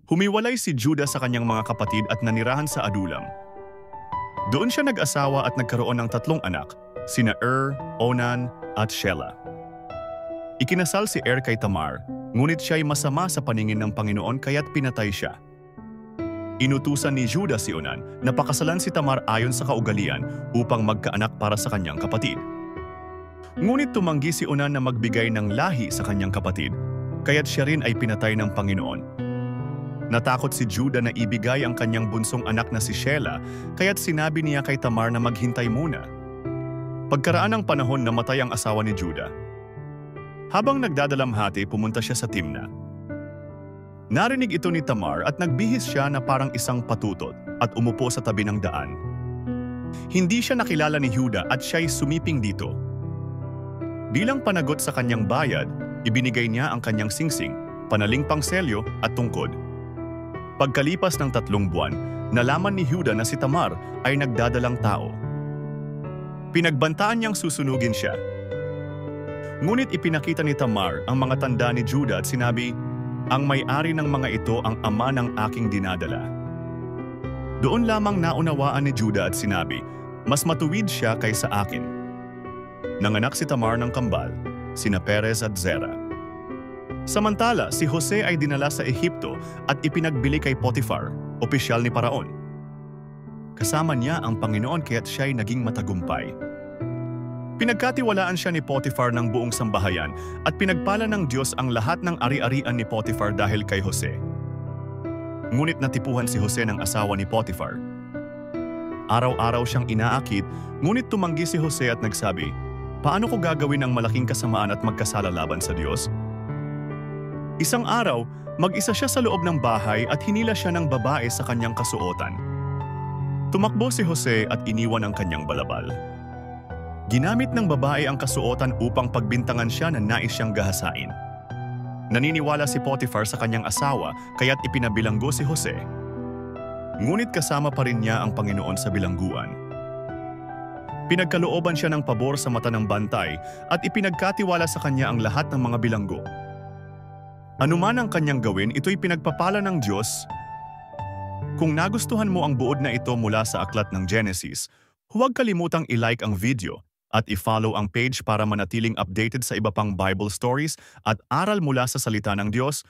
Humiwalay si Judah sa kanyang mga kapatid at nanirahan sa Adulam. Doon siya nag-asawa at nagkaroon ng 3 anak, sina Onan at Shelah. Ikinasal si kay Tamar, ngunit siya'y masama sa paningin ng Panginoon kaya't pinatay siya. Inutusan ni Judah si Onan na pakasalan si Tamar ayon sa kaugalian upang magkaanak para sa kanyang kapatid. Ngunit tumanggi si Onan na magbigay ng lahi sa kanyang kapatid, kaya't siya rin ay pinatay ng Panginoon. Natakot si Judah na ibigay ang kanyang bunsong anak na si Shelah, kaya't sinabi niya kay Tamar na maghintay muna. Pagkaraan ng panahon, namatay ang asawa ni Judah. Habang nagdadalamhati, pumunta siya sa Timna. Narinig ito ni Tamar at nagbihis siya na parang isang patutot at umupo sa tabi ng daan. Hindi siya nakilala ni Judah at siya'y sumiping dito. Bilang panagot sa kanyang bayad, ibinigay niya ang kanyang singsing, panaling pangselyo at tungkod. Pagkalipas ng 3 buwan, nalaman ni Judah na si Tamar ay nagdadalang tao. Pinagbantaan niyang susunugin siya. Ngunit ipinakita ni Tamar ang mga tanda ni Judah at sinabi, "Ang may-ari ng mga ito ang ama ng aking dinadala." Doon lamang naunawaan ni Judah at sinabi, "Mas matuwid siya kaysa akin." Nanganak si Tamar ng kambal, sina Perez at Zerah. Samantala, si Jose ay dinala sa Ehipto at ipinagbili kay Potifar, opisyal ni Paraon. Kasama niya ang Panginoon kaya't siya'y naging matagumpay. Pinagkatiwalaan siya ni Potifar ng buong sambahayan at pinagpala ng Diyos ang lahat ng ari-arian ni Potifar dahil kay Jose. Ngunit natipuhan si Jose ng asawa ni Potifar. Araw-araw siyang inaakit, ngunit tumanggi si Jose at nagsabi, "Paano ko gagawin ang malaking kasamaan at magkasala laban sa Diyos?" Isang araw, mag-isa siya sa loob ng bahay at hinila siya ng babae sa kanyang kasuotan. Tumakbo si Jose at iniwan ang kanyang balabal. Ginamit ng babae ang kasuotan upang pagbintangan siya na nais siyang gahasain. Naniniwala si Potifar sa kanyang asawa kaya't ipinabilanggo si Jose. Ngunit kasama pa rin niya ang Panginoon sa bilangguan. Pinagkalooban siya ng pabor sa mata ng bantay at ipinagkatiwala sa kanya ang lahat ng mga bilanggo. Anuman ang kanyang gawin, ito'y pinagpapala ng Diyos. Kung nagustuhan mo ang buod na ito mula sa aklat ng Genesis, huwag kalimutang i-like ang video at i-follow ang page para manatiling updated sa iba pang Bible stories at aral mula sa salita ng Diyos.